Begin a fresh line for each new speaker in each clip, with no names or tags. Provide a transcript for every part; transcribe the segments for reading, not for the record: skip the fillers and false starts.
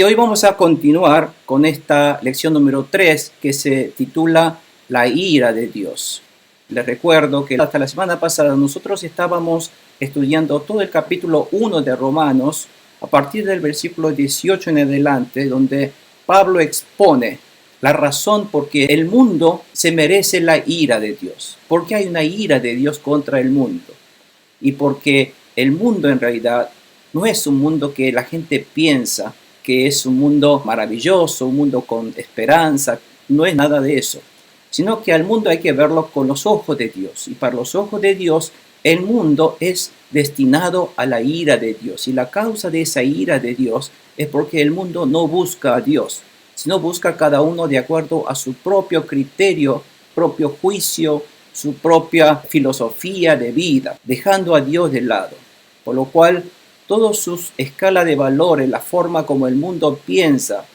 Y hoy vamos a continuar con esta lección número 3 que se titula La ira de Dios. Les recuerdo que hasta la semana pasada nosotros estábamos estudiando todo el capítulo 1 de Romanos a partir del versículo 18 en adelante, donde Pablo expone la razón por qué el mundo se merece la ira de Dios. Porque hay una ira de Dios contra el mundo. Y porque el mundo en realidad no es un mundo que la gente piensa que es un mundo maravilloso, un mundo con esperanza. No es nada de eso, sino que al mundo hay que verlo con los ojos de Dios. Y para los ojos de Dios, el mundo es destinado a la ira de Dios. Y la causa de esa ira de Dios es porque el mundo no busca a Dios, sino busca cada uno de acuerdo a su propio criterio, propio juicio, su propia filosofía de vida, dejando a Dios de lado. Por lo cual, toda su escala de valores, la forma como el mundo piensa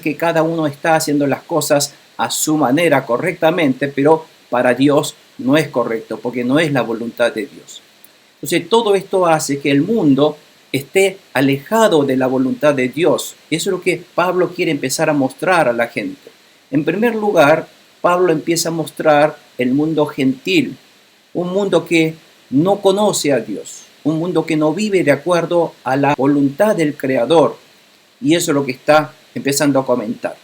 que cada uno está haciendo las cosas a su manera correctamente, pero para Dios no es correcto, porque no es la voluntad de Dios. Entonces todo esto hace que el mundo esté alejado de la voluntad de Dios. Eso es lo que Pablo quiere empezar a mostrar a la gente. En primer lugar, Pablo empieza a mostrar el mundo gentil, un mundo que no conoce a Dios, un mundo que no vive de acuerdo a la voluntad del Creador. Y eso es lo que está empezando a comentar.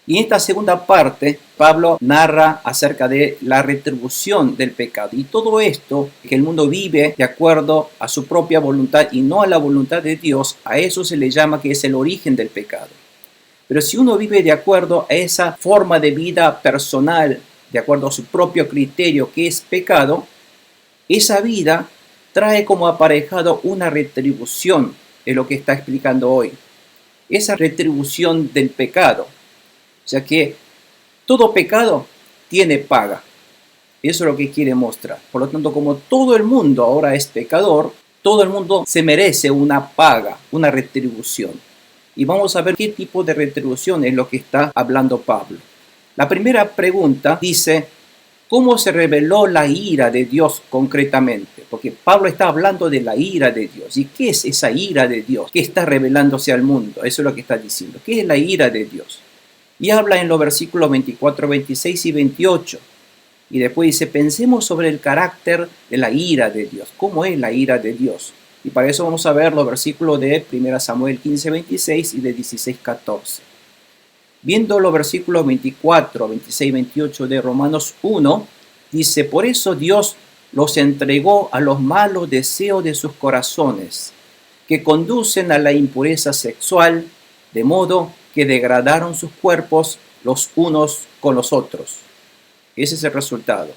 Y en esta segunda parte, Pablo narra acerca de la retribución del pecado. Y todo esto, que el mundo vive de acuerdo a su propia voluntad y no a la voluntad de Dios, a eso se le llama que es el origen del pecado. Pero si uno vive de acuerdo a esa forma de vida personal, de acuerdo a su propio criterio que es pecado, esa vida trae como aparejado una retribución, es lo que está explicando hoy. Esa retribución del pecado. O sea que todo pecado tiene paga. Eso es lo que quiere mostrar. Por lo tanto, como todo el mundo ahora es pecador, todo el mundo se merece una paga, una retribución. Y vamos a ver qué tipo de retribución es lo que está hablando Pablo. La primera pregunta dice, ¿cómo se reveló la ira de Dios concretamente? Porque Pablo está hablando de la ira de Dios. ¿Y qué es esa ira de Dios que está revelándose al mundo? Eso es lo que está diciendo. ¿Qué es la ira de Dios? Y habla en los versículos 24, 26 y 28. Y después dice, pensemos sobre el carácter de la ira de Dios. ¿Cómo es la ira de Dios? Y para eso vamos a ver los versículos de 1 Samuel 15, 26 y de 16, 14. Viendo los versículos 24, 26 y 28 de Romanos 1, dice, por eso Dios los entregó a los malos deseos de sus corazones, que conducen a la impureza sexual, de modo que degradaron sus cuerpos los unos con los otros. Ese es el resultado.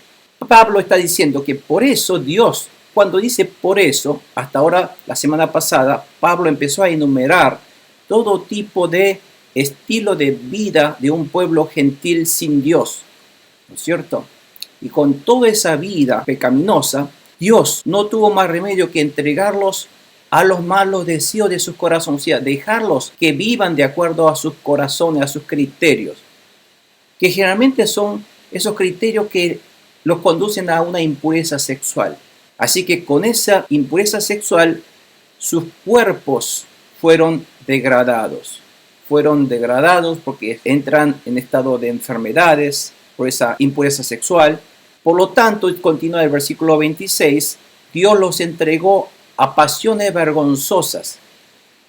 Pablo está diciendo que por eso Dios, cuando dice por eso, hasta ahora, la semana pasada, Pablo empezó a enumerar todo tipo de estilo de vida de un pueblo gentil sin Dios, ¿no es cierto? Y con toda esa vida pecaminosa, Dios no tuvo más remedio que entregarlos a los malos deseos de sus corazones, o sea, dejarlos que vivan de acuerdo a sus corazones, a sus criterios, que generalmente son esos criterios que los conducen a una impureza sexual. Así que con esa impureza sexual, sus cuerpos fueron degradados. Fueron degradados porque entran en estado de enfermedades por esa impureza sexual. Por lo tanto, continúa el versículo 26, Dios los entregó a pasiones vergonzosas.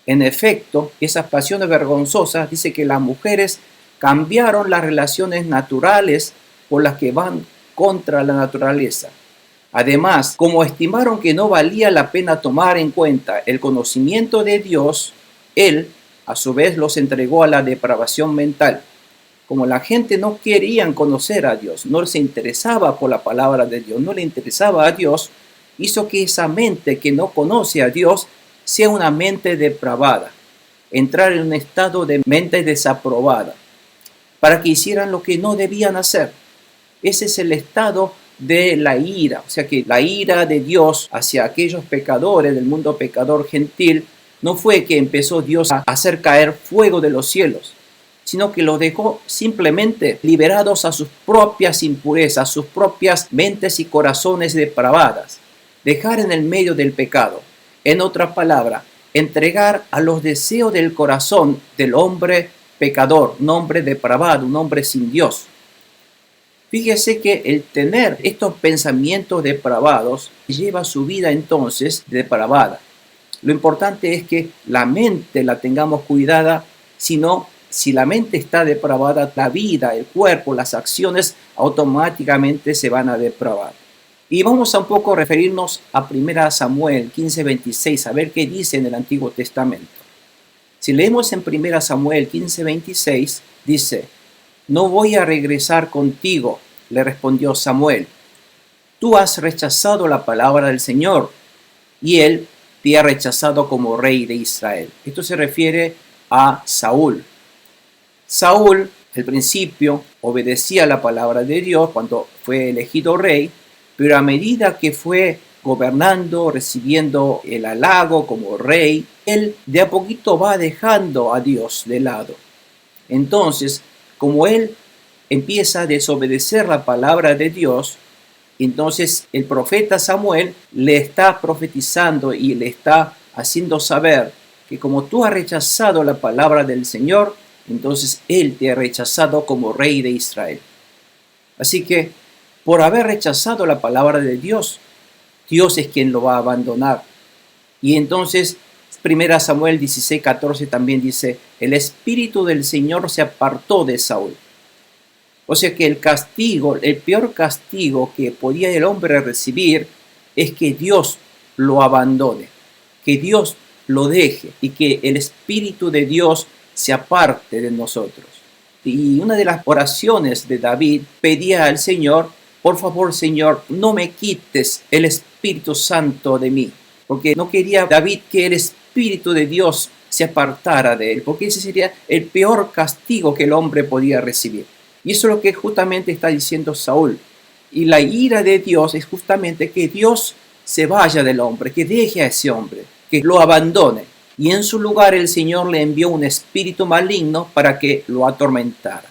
En efecto, esas pasiones vergonzosas dice que las mujeres cambiaron las relaciones naturales por las que van contra la naturaleza. Además, como estimaron que no valía la pena tomar en cuenta el conocimiento de Dios, Él a su vez los entregó a la depravación mental. Como la gente no querían conocer a Dios, no se interesaba por la palabra de Dios, no le interesaba a Dios, hizo que esa mente que no conoce a Dios sea una mente depravada, entrar en un estado de mente desaprobada, para que hicieran lo que no debían hacer. Ese es el estado de la ira, o sea que la ira de Dios hacia aquellos pecadores del mundo pecador gentil no fue que empezó Dios a hacer caer fuego de los cielos, sino que los dejó simplemente liberados a sus propias impurezas, sus propias mentes y corazones depravadas, dejar en el medio del pecado. En otras palabras, entregar a los deseos del corazón del hombre pecador, un hombre depravado, un hombre sin Dios. Fíjese que el tener estos pensamientos depravados lleva su vida entonces depravada. Lo importante es que la mente la tengamos cuidada, sino si la mente está depravada, la vida, el cuerpo, las acciones automáticamente se van a depravar. Y vamos a un poco referirnos a 1 Samuel 15:26, a ver qué dice en el Antiguo Testamento. Si leemos en 1 Samuel 15:26, dice: no voy a regresar contigo, le respondió Samuel. Tú has rechazado la palabra del Señor, y él te ha rechazado como rey de Israel. Esto se refiere a Saúl. Saúl, al principio, obedecía la palabra de Dios cuando fue elegido rey, pero a medida que fue gobernando, recibiendo el halago como rey, él de a poquito va dejando a Dios de lado. Entonces, como él empieza a desobedecer la palabra de Dios, entonces el profeta Samuel le está profetizando y le está haciendo saber que como tú has rechazado la palabra del Señor, entonces él te ha rechazado como rey de Israel. Así que por haber rechazado la palabra de Dios, Dios es quien lo va a abandonar. Y entonces 1 Samuel 16:14 también dice: el espíritu del Señor se apartó de Saúl. O sea que el castigo, el peor castigo que podía el hombre recibir es que Dios lo abandone, que Dios lo deje y que el espíritu de Dios se aparte de nosotros. Y una de las oraciones de David pedía al Señor: por favor, Señor, no me quites el Espíritu Santo de mí, porque no quería David que el Espíritu de Dios se apartara de él, porque ese sería el peor castigo que el hombre podía recibir. Y eso es lo que justamente está diciendo Saúl. Y la ira de Dios es justamente que Dios se vaya del hombre, que deje a ese hombre, que lo abandone. Y en su lugar el Señor le envió un espíritu maligno para que lo atormentara.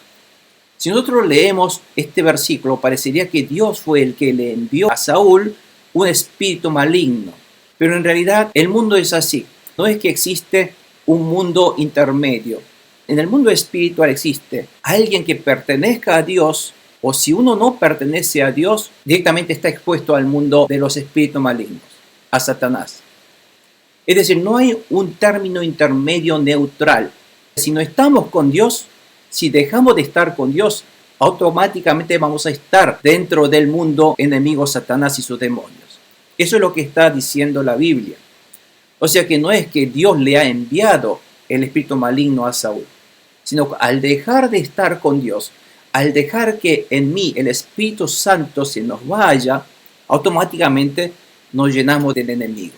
Si nosotros leemos este versículo, parecería que Dios fue el que le envió a Saúl un espíritu maligno. Pero en realidad el mundo es así. No es que existe un mundo intermedio. En el mundo espiritual existe alguien que pertenezca a Dios, o si uno no pertenece a Dios, directamente está expuesto al mundo de los espíritus malignos, a Satanás. Es decir, no hay un término intermedio neutral. Si no estamos con Dios, si dejamos de estar con Dios, automáticamente vamos a estar dentro del mundo enemigo Satanás y sus demonios. Eso es lo que está diciendo la Biblia. O sea que no es que Dios le ha enviado el espíritu maligno a Saúl, sino que al dejar de estar con Dios, al dejar que en mí el Espíritu Santo se nos vaya, automáticamente nos llenamos del enemigo.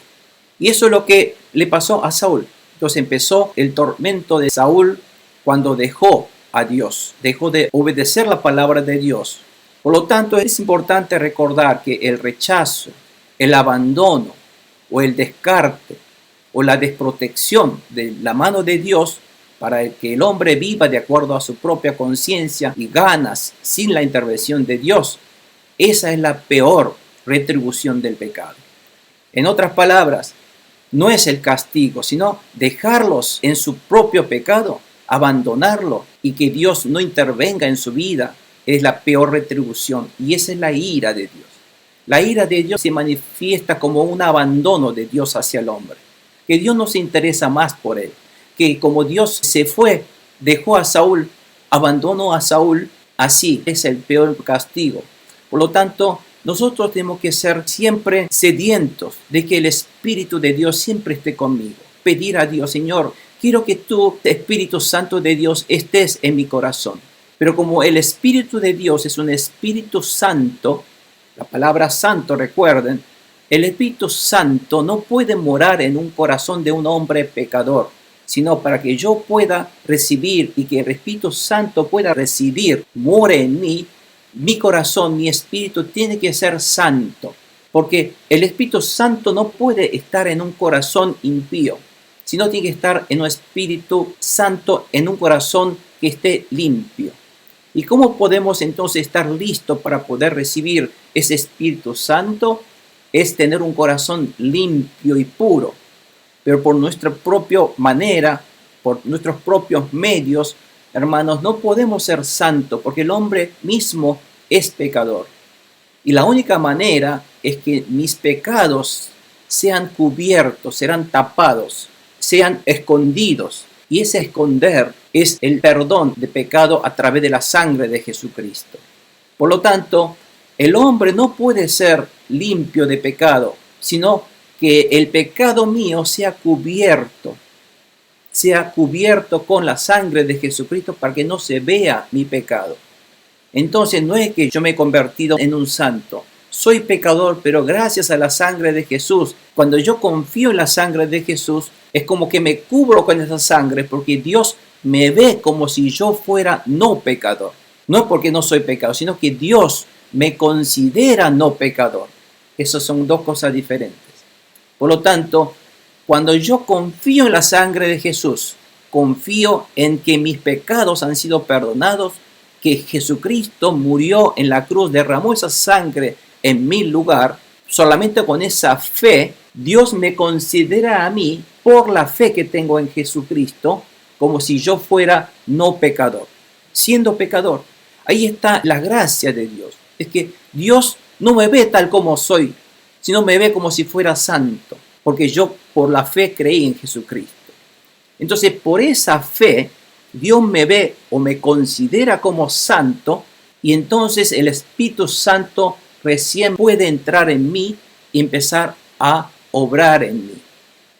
Y eso es lo que le pasó a Saúl. Entonces empezó el tormento de Saúl cuando dejó a Dios, dejó de obedecer la palabra de Dios. Por lo tanto, es importante recordar que el rechazo, el abandono o el descarte o la desprotección de la mano de Dios para que el hombre viva de acuerdo a su propia conciencia y ganas sin la intervención de Dios, esa es la peor retribución del pecado. En otras palabras, no es el castigo, sino dejarlos en su propio pecado, abandonarlo y que Dios no intervenga en su vida, es la peor retribución, y esa es la ira de Dios. La ira de Dios se manifiesta como un abandono de Dios hacia el hombre, que Dios no se interesa más por él, que como Dios se fue, dejó a Saúl, abandonó a Saúl, así es el peor castigo. Por lo tanto, nosotros tenemos que ser siempre sedientos de que el Espíritu de Dios siempre esté conmigo. Pedir a Dios: Señor, quiero que tú, Espíritu Santo de Dios, estés en mi corazón. Pero como el Espíritu de Dios es un Espíritu Santo, la palabra santo, recuerden, el Espíritu Santo no puede morar en un corazón de un hombre pecador, sino para que yo pueda recibir y que el Espíritu Santo pueda recibir, more en mí, mi corazón, mi espíritu tiene que ser santo, porque el Espíritu Santo no puede estar en un corazón impío, sino tiene que estar en un Espíritu Santo, en un corazón que esté limpio. ¿Y cómo podemos entonces estar listos para poder recibir ese Espíritu Santo? Es tener un corazón limpio y puro. Pero por nuestra propia manera, por nuestros propios medios, hermanos, no podemos ser santos porque el hombre mismo es pecador. Y la única manera es que mis pecados sean cubiertos, serán tapados, sean escondidos. Y ese esconder es el perdón de pecado a través de la sangre de Jesucristo. Por lo tanto, el hombre no puede ser limpio de pecado, sino que el pecado mío sea cubierto con la sangre de Jesucristo para que no se vea mi pecado. Entonces no es que yo me he convertido en un santo. Soy pecador, pero gracias a la sangre de Jesús, cuando yo confío en la sangre de Jesús, es como que me cubro con esa sangre porque Dios me ve como si yo fuera no pecador. No es porque no soy pecador, sino que Dios me considera no pecador. Esas son dos cosas diferentes. Por lo tanto, cuando yo confío en la sangre de Jesús, confío en que mis pecados han sido perdonados, que Jesucristo murió en la cruz, derramó esa sangre en mi lugar, solamente con esa fe, Dios me considera a mí, por la fe que tengo en Jesucristo, como si yo fuera no pecador, siendo pecador. Ahí está la gracia de Dios. Es que Dios no me ve tal como soy, sino me ve como si fuera santo, porque yo por la fe creí en Jesucristo. Entonces, por esa fe, Dios me ve o me considera como santo, y entonces el Espíritu Santo recién puede entrar en mí y empezar a obrar en mí.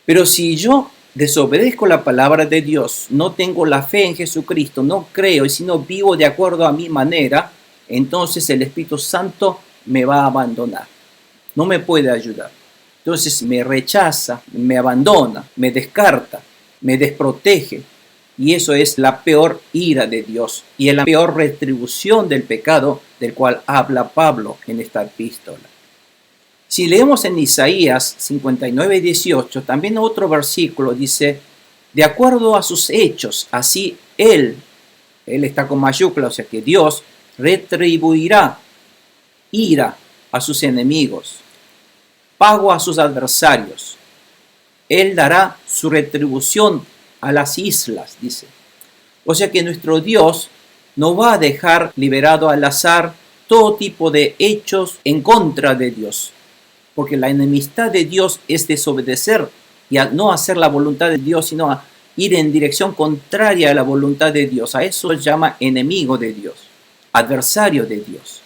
Pero si yo desobedezco la palabra de Dios, no tengo la fe en Jesucristo, no creo y si no vivo de acuerdo a mi manera, entonces el Espíritu Santo me va a abandonar. No me puede ayudar. Entonces me rechaza, me abandona, me descarta, me desprotege. Y eso es la peor ira de Dios y es la peor retribución del pecado del cual habla Pablo en esta epístola. Si leemos en Isaías 59:18, también otro versículo dice, de acuerdo a sus hechos, así Él está con mayúsculas, o sea que Dios retribuirá ira a sus enemigos, pago a sus adversarios. Él dará su retribución a las islas, dice. O sea que nuestro Dios no va a dejar liberado al azar todo tipo de hechos en contra de Dios. Porque la enemistad de Dios es desobedecer y a no hacer la voluntad de Dios, sino a ir en dirección contraria a la voluntad de Dios. A eso se llama enemigo de Dios, adversario de Dios.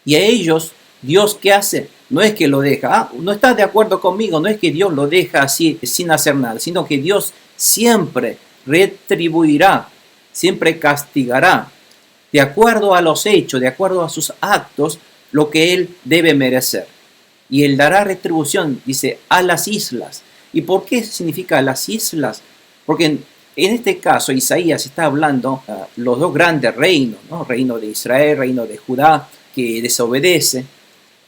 Y a ellos, Dios, ¿qué hace? No es que lo deja, no estás de acuerdo conmigo, no es que Dios lo deja así sin hacer nada, sino que Dios siempre retribuirá, siempre castigará, de acuerdo a los hechos, de acuerdo a sus actos, lo que Él debe merecer. Y Él dará retribución, dice, a las islas. ¿Y por qué significa las islas? Porque en este caso Isaías está hablando los dos grandes reinos, ¿no? Reino de Israel, reino de Judá, que desobedece.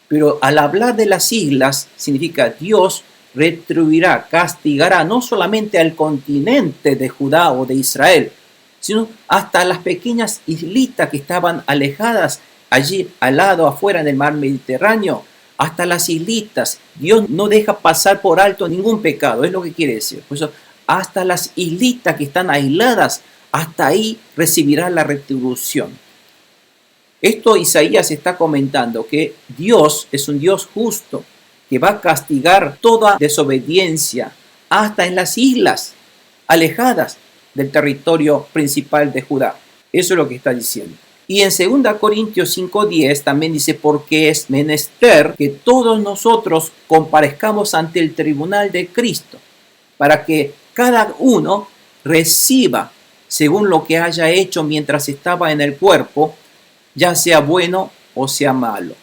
Pero al hablar de las islas, significa Dios retribuirá, castigará no solamente al continente de Judá o de Israel, sino hasta las pequeñas islitas que estaban alejadas allí al lado, afuera en el mar Mediterráneo, hasta las islitas. Dios no deja pasar por alto ningún pecado, es lo que quiere decir. Por eso, hasta las islitas que están aisladas, hasta ahí recibirá la retribución. Esto Isaías está comentando que Dios es un Dios justo, que va a castigar toda desobediencia, hasta en las islas alejadas del territorio principal de Judá. Eso es lo que está diciendo. Y en 2 Corintios 5:10 también dice, porque es menester que todos nosotros comparezcamos ante el tribunal de Cristo, para que cada uno reciba según lo que haya hecho mientras estaba en el cuerpo, ya sea bueno o sea malo.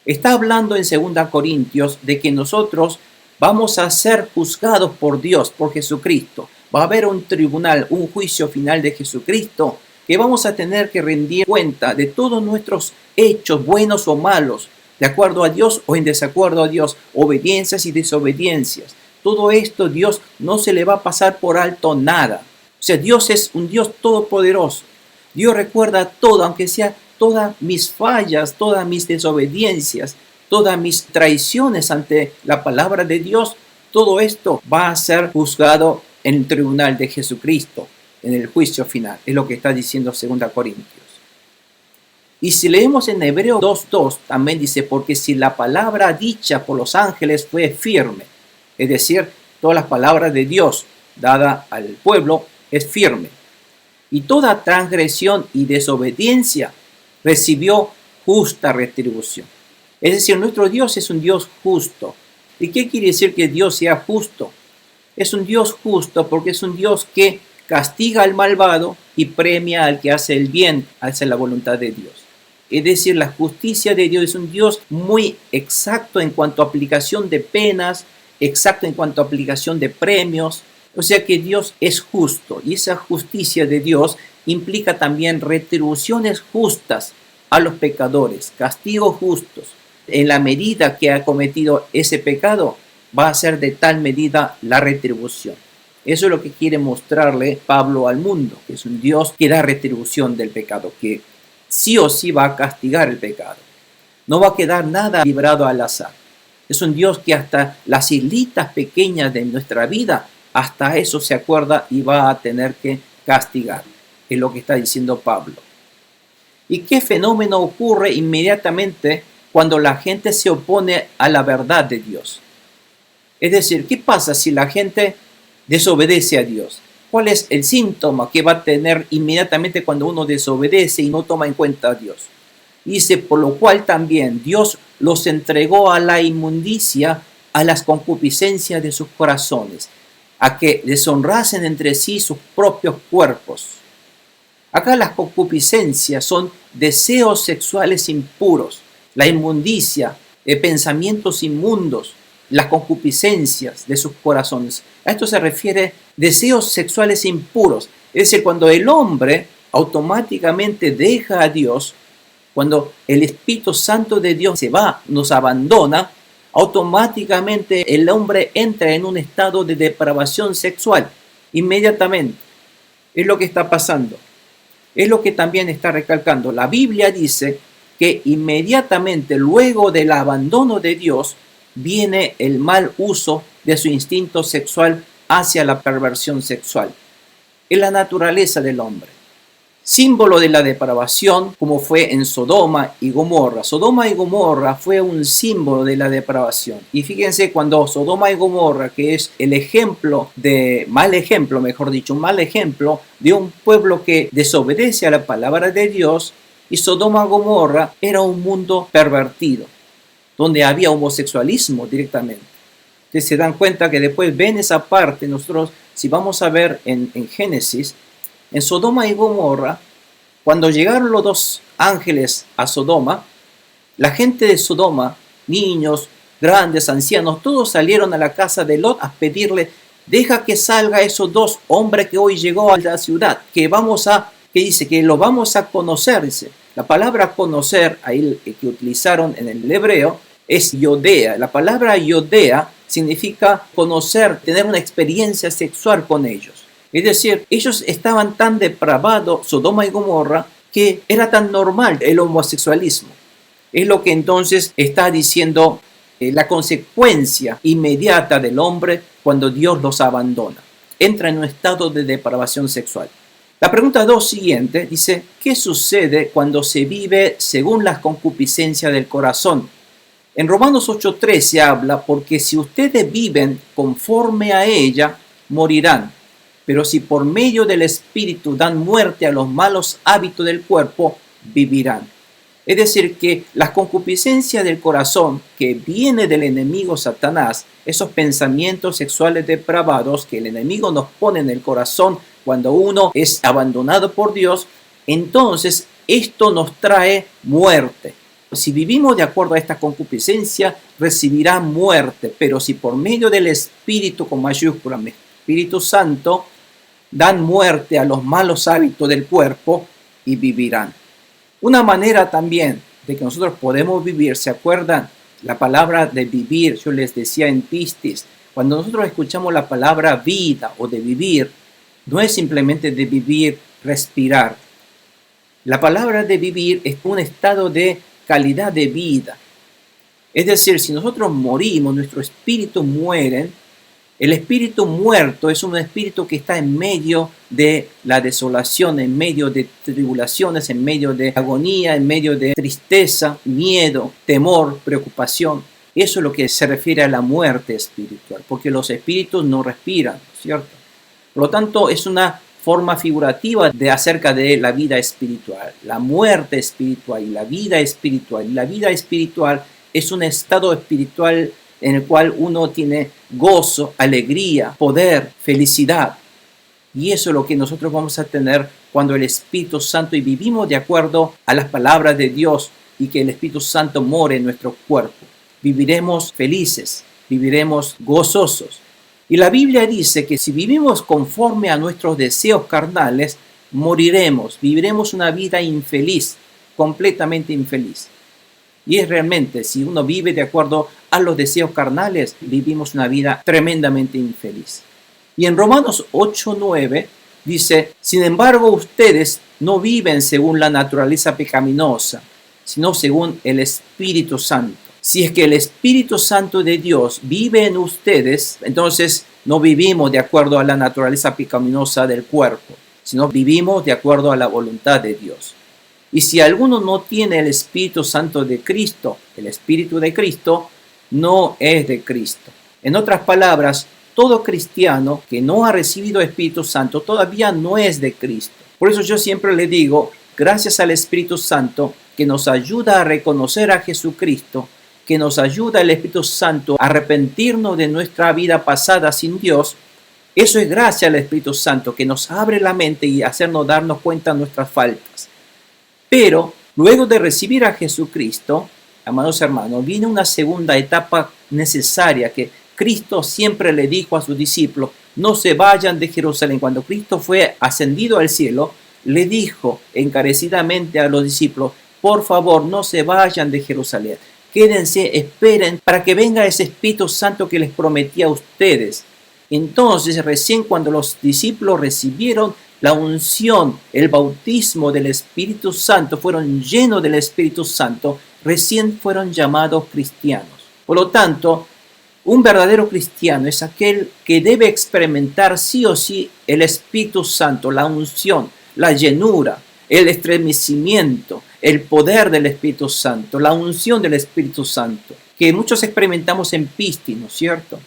Está hablando en 2 Corintios de que nosotros vamos a ser juzgados por Dios, por Jesucristo. Va a haber un tribunal, un juicio final de Jesucristo, que vamos a tener que rendir cuenta de todos nuestros hechos, buenos o malos, de acuerdo a Dios o en desacuerdo a Dios, obediencias y desobediencias. Todo esto Dios no se le va a pasar por alto nada. O sea, Dios es un Dios todopoderoso. Dios recuerda todo, aunque sea todas mis fallas, todas mis desobediencias, todas mis traiciones ante la palabra de Dios. todo esto va a ser juzgado en el tribunal de Jesucristo, en el juicio final. Es lo que está diciendo 2 Corintios. Y si leemos en Hebreos 2:2, también dice, porque si la palabra dicha por los ángeles fue firme, es decir, todas las palabras de Dios dada al pueblo es firme, y toda transgresión y desobediencia recibió justa retribución. Es decir, nuestro Dios es un Dios justo. ¿Y qué quiere decir que Dios sea justo? Es un Dios justo porque es un Dios que castiga al malvado y premia al que hace el bien, hace la voluntad de Dios. Es decir, la justicia de Dios es un Dios muy exacto en cuanto a aplicación de penas, exacto en cuanto a aplicación de premios. O sea que Dios es justo y esa justicia de Dios implica también retribuciones justas a los pecadores, castigos justos. En la medida que ha cometido ese pecado, va a ser de tal medida la retribución. Eso es lo que quiere mostrarle Pablo al mundo, que es un Dios que da retribución del pecado, que sí o sí va a castigar el pecado. No va a quedar nada librado al azar. Es un Dios que hasta las islitas pequeñas de nuestra vida, hasta eso se acuerda y va a tener que castigar. Es lo que está diciendo Pablo. ¿Y qué fenómeno ocurre inmediatamente cuando la gente se opone a la verdad de Dios? Es decir, ¿qué pasa si la gente desobedece a Dios? ¿Cuál es el síntoma que va a tener inmediatamente cuando uno desobedece y no toma en cuenta a Dios? Dice, por lo cual también Dios los entregó a la inmundicia, a las concupiscencias de sus corazones, a que deshonrasen entre sí sus propios cuerpos. Acá las concupiscencias son deseos sexuales impuros, la inmundicia de pensamientos inmundos, las concupiscencias de sus corazones. A esto se refiere deseos sexuales impuros. Es decir, cuando el hombre automáticamente deja a Dios, cuando el Espíritu Santo de Dios se va, nos abandona, automáticamente el hombre entra en un estado de depravación sexual. Inmediatamente. Es lo que está pasando. Es lo que también está recalcando. La Biblia dice que inmediatamente luego del abandono de Dios viene el mal uso de su instinto sexual hacia la perversión sexual. Es la naturaleza del hombre. Símbolo de la depravación, como fue en Sodoma y Gomorra. Sodoma y Gomorra fue un símbolo de la depravación. Y fíjense, cuando Sodoma y Gomorra, que es el ejemplo de, mal ejemplo, mejor dicho, un mal ejemplo de un pueblo que desobedece a la palabra de Dios, y Sodoma y Gomorra era un mundo pervertido, donde había homosexualismo directamente. Ustedes se dan cuenta que después ven esa parte. Nosotros, si vamos a ver en Génesis, en Sodoma y Gomorra, cuando llegaron los dos ángeles a Sodoma, la gente de Sodoma, niños, grandes, ancianos, todos salieron a la casa de Lot a pedirle, deja que salga esos dos hombres que hoy llegó a la ciudad, que dice que lo vamos a conocer, dice. La palabra conocer, ahí que utilizaron en el hebreo, es yodea. La palabra yodea significa conocer, tener una experiencia sexual con ellos. Es decir, ellos estaban tan depravados, Sodoma y Gomorra, que era tan normal el homosexualismo. Es lo que entonces está diciendo la consecuencia inmediata del hombre cuando Dios los abandona. Entra en un estado de depravación sexual. La pregunta 2 siguiente dice, ¿qué sucede cuando se vive según las concupiscencias del corazón? En Romanos 8:13 habla, porque si ustedes viven conforme a ella, morirán. Pero si por medio del Espíritu dan muerte a los malos hábitos del cuerpo, vivirán. Es decir, que las concupiscencias del corazón que viene del enemigo Satanás, esos pensamientos sexuales depravados que el enemigo nos pone en el corazón cuando uno es abandonado por Dios, entonces esto nos trae muerte. Si vivimos de acuerdo a esta concupiscencia, recibirá muerte. Pero si por medio del Espíritu con mayúscula, Espíritu Santo, dan muerte a los malos hábitos del cuerpo y vivirán. Una manera también de que nosotros podemos vivir, ¿se acuerdan? La palabra de vivir, yo les decía en Pistis, cuando nosotros escuchamos la palabra vida o de vivir, no es simplemente de vivir, respirar. La palabra de vivir es un estado de calidad de vida. Es decir, si nosotros morimos, nuestro espíritu muere, El espíritu muerto es un espíritu que está en medio de la desolación, en medio de tribulaciones, en medio de agonía, en medio de tristeza, miedo, temor, preocupación. Eso es lo que se refiere a la muerte espiritual, porque los espíritus no respiran, ¿cierto? Por lo tanto, es una forma figurativa de acerca de la vida espiritual, la muerte espiritual y la vida espiritual. Y la vida espiritual es un estado espiritual en el cual uno tiene gozo, alegría, poder, felicidad. Y eso es lo que nosotros vamos a tener cuando el Espíritu Santo y vivimos de acuerdo a las palabras de Dios y que el Espíritu Santo more en nuestro cuerpo. Viviremos felices, viviremos gozosos. Y la Biblia dice que si vivimos conforme a nuestros deseos carnales, moriremos, viviremos una vida infeliz, completamente infeliz. Y es realmente, si uno vive de acuerdo a los deseos carnales, vivimos una vida tremendamente infeliz. Y en Romanos 8:9 dice, sin embargo ustedes no viven según la naturaleza pecaminosa, sino según el Espíritu Santo. Si es que el Espíritu Santo de Dios vive en ustedes, entonces no vivimos de acuerdo a la naturaleza pecaminosa del cuerpo, sino vivimos de acuerdo a la voluntad de Dios. Y si alguno no tiene el Espíritu Santo de Cristo, el Espíritu de Cristo no es de Cristo. En otras palabras, todo cristiano que no ha recibido Espíritu Santo todavía no es de Cristo. Por eso yo siempre le digo, gracias al Espíritu Santo que nos ayuda a reconocer a Jesucristo, que nos ayuda el Espíritu Santo a arrepentirnos de nuestra vida pasada sin Dios, eso es gracias al Espíritu Santo que nos abre la mente y hacernos darnos cuenta de nuestras faltas. Pero luego de recibir a Jesucristo, amados hermanos, viene una segunda etapa necesaria que Cristo siempre le dijo a sus discípulos, no se vayan de Jerusalén. Cuando Cristo fue ascendido al cielo, le dijo encarecidamente a los discípulos, por favor, no se vayan de Jerusalén. Quédense, esperen para que venga ese Espíritu Santo que les prometí a ustedes. Entonces, recién cuando los discípulos recibieron la unción, el bautismo del Espíritu Santo, fueron llenos del Espíritu Santo, recién fueron llamados cristianos. Por lo tanto, un verdadero cristiano es aquel que debe experimentar sí o sí el Espíritu Santo, la unción, la llenura, el estremecimiento, el poder del Espíritu Santo, la unción del Espíritu Santo, que muchos experimentamos en Pistis, ¿no es cierto?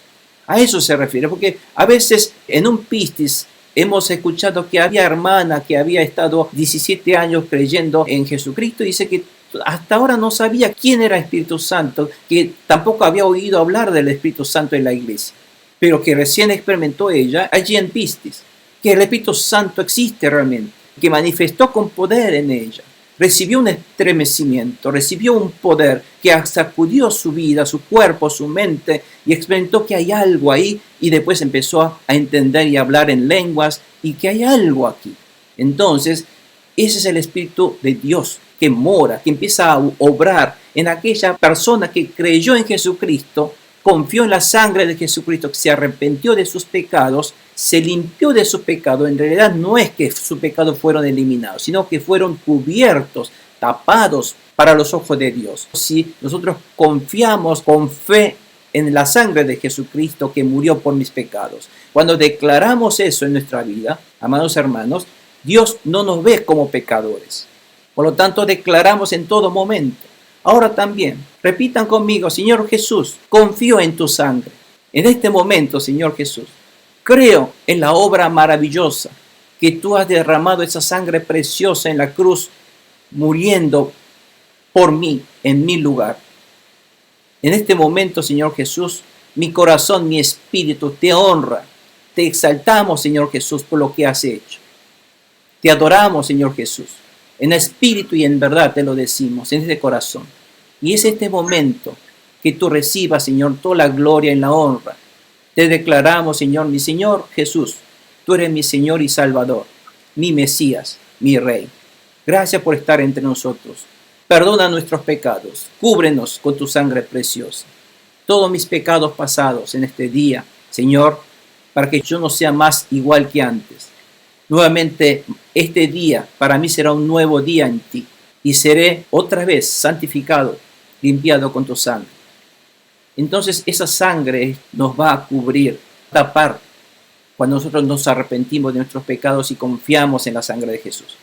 A eso se refiere, porque a veces en un Pistis hemos escuchado que había hermana que había estado 17 años creyendo en Jesucristo y dice que hasta ahora no sabía quién era Espíritu Santo, que tampoco había oído hablar del Espíritu Santo en la iglesia, pero que recién experimentó ella allí en Pistis, que el Espíritu Santo existe realmente, que manifestó con poder en ella. Recibió un estremecimiento, recibió un poder que sacudió su vida, su cuerpo, su mente y experimentó que hay algo ahí y después empezó a entender y hablar en lenguas y que hay algo aquí. Entonces, ese es el Espíritu de Dios que mora, que empieza a obrar en aquella persona que creyó en Jesucristo, confió en la sangre de Jesucristo, que se arrepintió de sus pecados, se limpió de su pecado. En realidad no es que sus pecados fueron eliminados, sino que fueron cubiertos, tapados para los ojos de Dios. Si nosotros confiamos con fe en la sangre de Jesucristo que murió por mis pecados, cuando declaramos eso en nuestra vida, amados hermanos, Dios no nos ve como pecadores. Por lo tanto, declaramos en todo momento. Ahora también, repitan conmigo, Señor Jesús, confío en tu sangre. En este momento, Señor Jesús, creo en la obra maravillosa que tú has derramado esa sangre preciosa en la cruz, muriendo por mí, en mi lugar. En este momento, Señor Jesús, mi corazón, mi espíritu te honra. Te exaltamos, Señor Jesús, por lo que has hecho. Te adoramos, Señor Jesús. En espíritu y en verdad te lo decimos, en este corazón. Y es este momento que tú recibas, Señor, toda la gloria y la honra. Te declaramos, Señor, mi Señor Jesús, tú eres mi Señor y Salvador, mi Mesías, mi Rey. Gracias por estar entre nosotros. Perdona nuestros pecados, cúbrenos con tu sangre preciosa. Todos mis pecados pasados en este día, Señor, para que yo no sea más igual que antes. Nuevamente, este día para mí será un nuevo día en ti y seré otra vez santificado, limpiado con tu sangre. Entonces esa sangre nos va a cubrir tapar cuando nosotros nos arrepentimos de nuestros pecados y confiamos en la sangre de Jesús.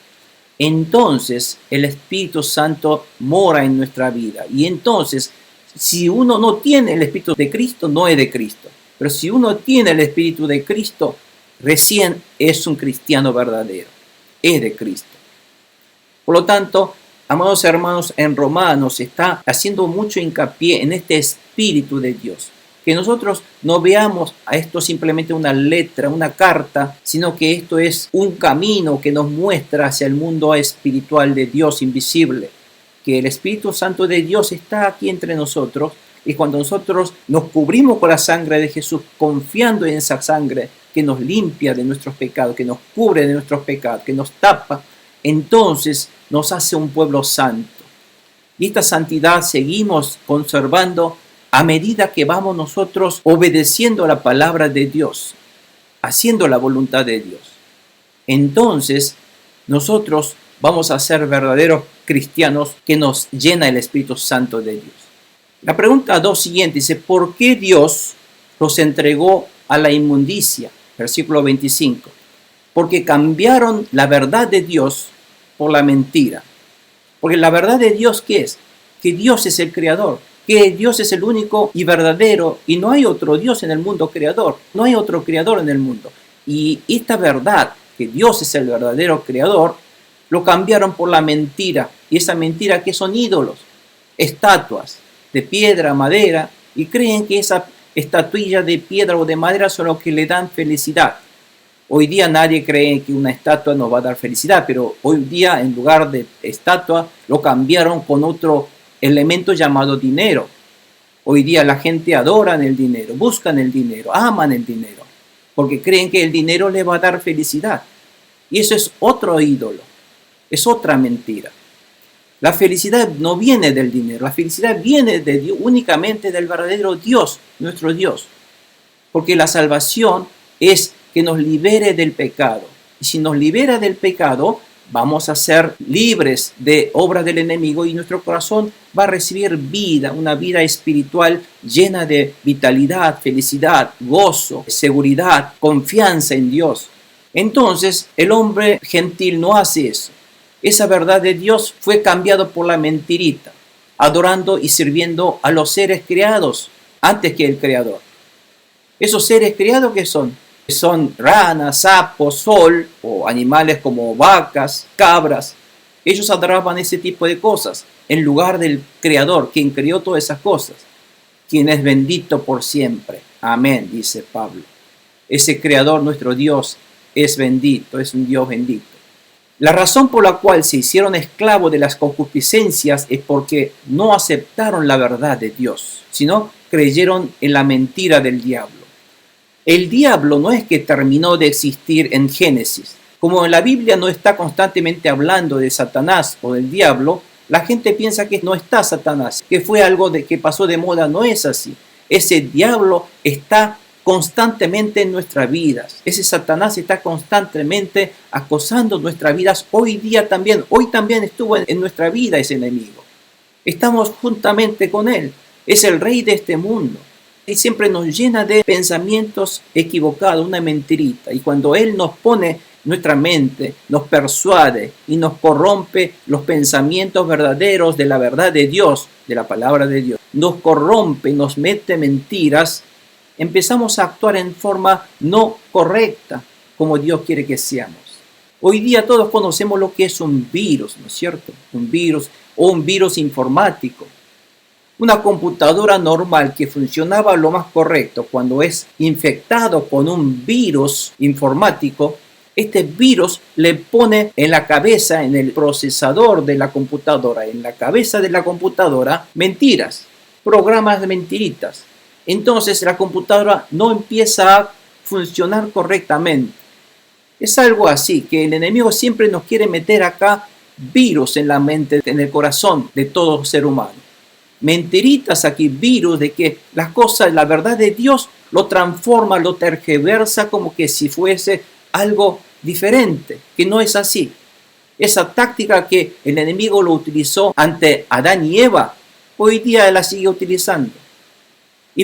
Entonces el Espíritu Santo mora en nuestra vida. Y entonces, si uno no tiene el Espíritu de Cristo, no es de Cristo. Pero si uno tiene el Espíritu de Cristo, recién es un cristiano verdadero. Es de Cristo. Por lo tanto, amados hermanos, en Romanos está haciendo mucho hincapié en este Espíritu de Dios. Que nosotros no veamos a esto simplemente una letra, una carta, sino que esto es un camino que nos muestra hacia el mundo espiritual de Dios invisible. Que el Espíritu Santo de Dios está aquí entre nosotros, y cuando nosotros nos cubrimos con la sangre de Jesús, confiando en esa sangre que nos limpia de nuestros pecados, que nos cubre de nuestros pecados, que nos tapa, entonces nos hace un pueblo santo. Y esta santidad seguimos conservando a medida que vamos nosotros obedeciendo la palabra de Dios, haciendo la voluntad de Dios. Entonces, nosotros vamos a ser verdaderos cristianos que nos llena el Espíritu Santo de Dios. La pregunta 2 siguiente dice, ¿por qué Dios los entregó a la inmundicia? Versículo 25. Porque cambiaron la verdad de Dios por la mentira. Porque la verdad de Dios, ¿qué es? Que Dios es el creador. Que Dios es el único y verdadero y no hay otro Dios en el mundo creador, no hay otro creador en el mundo. Y esta verdad, que Dios es el verdadero creador, lo cambiaron por la mentira. Y esa mentira, que son ídolos, estatuas de piedra, madera, y creen que esa estatuilla de piedra o de madera son lo que le dan felicidad. Hoy día nadie cree que una estatua nos va a dar felicidad, pero hoy día en lugar de estatua lo cambiaron con otro elemento llamado dinero. Hoy día la gente adora el dinero, buscan el dinero, aman el dinero, porque creen que el dinero le va a dar felicidad. Y eso es otro ídolo, es otra mentira. La felicidad no viene del dinero, la felicidad viene de Dios, únicamente del verdadero Dios, nuestro Dios. Porque la salvación es que nos libere del pecado. Y si nos libera del pecado, vamos a ser libres de obra del enemigo y nuestro corazón va a recibir vida, una vida espiritual llena de vitalidad, felicidad, gozo, seguridad, confianza en Dios. Entonces, el hombre gentil no hace eso. Esa verdad de Dios fue cambiado por la mentirita, adorando y sirviendo a los seres creados antes que el Creador. ¿Esos seres creados qué son? Son ranas, sapos, sol o animales como vacas, cabras. Ellos adoraban ese tipo de cosas en lugar del Creador, quien creó todas esas cosas, quien es bendito por siempre. Amén, dice Pablo. Ese Creador, nuestro Dios, es bendito, es un Dios bendito. La razón por la cual se hicieron esclavos de las concupiscencias es porque no aceptaron la verdad de Dios, sino creyeron en la mentira del diablo. El diablo no es que terminó de existir en Génesis. Como en la Biblia no está constantemente hablando de Satanás o del diablo, la gente piensa que no está Satanás, que fue algo que pasó de moda. No es así. Ese diablo está constantemente en nuestras vidas. Ese Satanás está constantemente acosando nuestras vidas. Hoy también estuvo en nuestra vida ese enemigo. Estamos juntamente con él. Es el rey de este mundo. Y siempre nos llena de pensamientos equivocados, una mentirita. Y cuando él nos pone nuestra mente, nos persuade y nos corrompe los pensamientos verdaderos de la verdad de Dios, de la palabra de Dios, nos corrompe, nos mete mentiras, empezamos a actuar en forma no correcta, como Dios quiere que seamos. Hoy día todos conocemos lo que es un virus, ¿no es cierto? Un virus o un virus informático. Una computadora normal que funcionaba lo más correcto, cuando es infectado con un virus informático, este virus le pone en la cabeza, en el procesador de la computadora, en la cabeza de la computadora, mentiras, programas de mentiritas. Entonces la computadora no empieza a funcionar correctamente. Es algo así, que el enemigo siempre nos quiere meter acá virus en la mente, en el corazón de todo ser humano. Mentiritas aquí, virus de que las cosas, la verdad de Dios lo transforma, lo tergiversa como que si fuese algo diferente, que no es así. Esa táctica que el enemigo lo utilizó ante Adán y Eva, hoy día la sigue utilizando.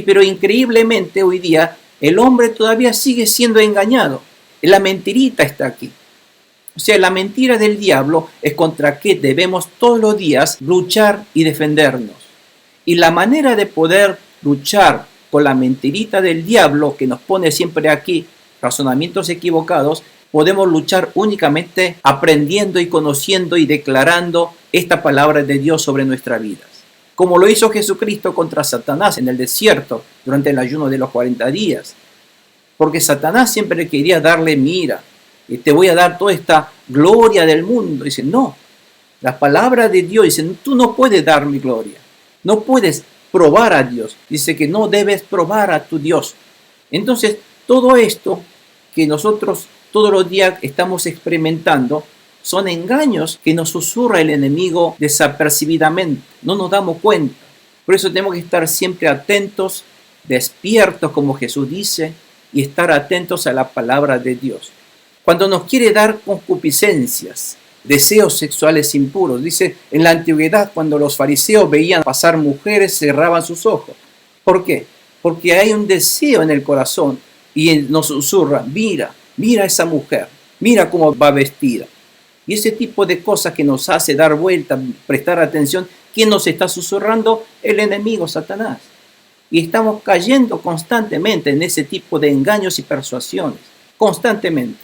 Pero increíblemente hoy día el hombre todavía sigue siendo engañado. La mentirita está aquí. O sea, la mentira del diablo es contra que debemos todos los días luchar y defendernos. Y la manera de poder luchar con la mentirita del diablo que nos pone siempre aquí razonamientos equivocados, podemos luchar únicamente aprendiendo y conociendo y declarando esta palabra de Dios sobre nuestras vidas. Como lo hizo Jesucristo contra Satanás en el desierto durante el ayuno de los 40 días. Porque Satanás siempre quería darle, mira, te voy a dar toda esta gloria del mundo. Dice, no, la palabra de Dios dice, tú no puedes darme gloria. No puedes probar a Dios. Dice que no debes probar a tu Dios. Entonces, todo esto que nosotros todos los días estamos experimentando son engaños que nos susurra el enemigo desapercibidamente. No nos damos cuenta. Por eso tenemos que estar siempre atentos, despiertos, como Jesús dice, y estar atentos a la palabra de Dios. Cuando nos quiere dar concupiscencias, deseos sexuales impuros, dice en la antigüedad, cuando los fariseos veían pasar mujeres, cerraban sus ojos. ¿Por qué? Porque hay un deseo en el corazón y nos susurra, mira a esa mujer, mira cómo va vestida. Y ese tipo de cosas que nos hace dar vuelta, prestar atención, ¿quién nos está susurrando? El enemigo, Satanás. Y estamos cayendo constantemente en ese tipo de engaños y persuasiones, constantemente.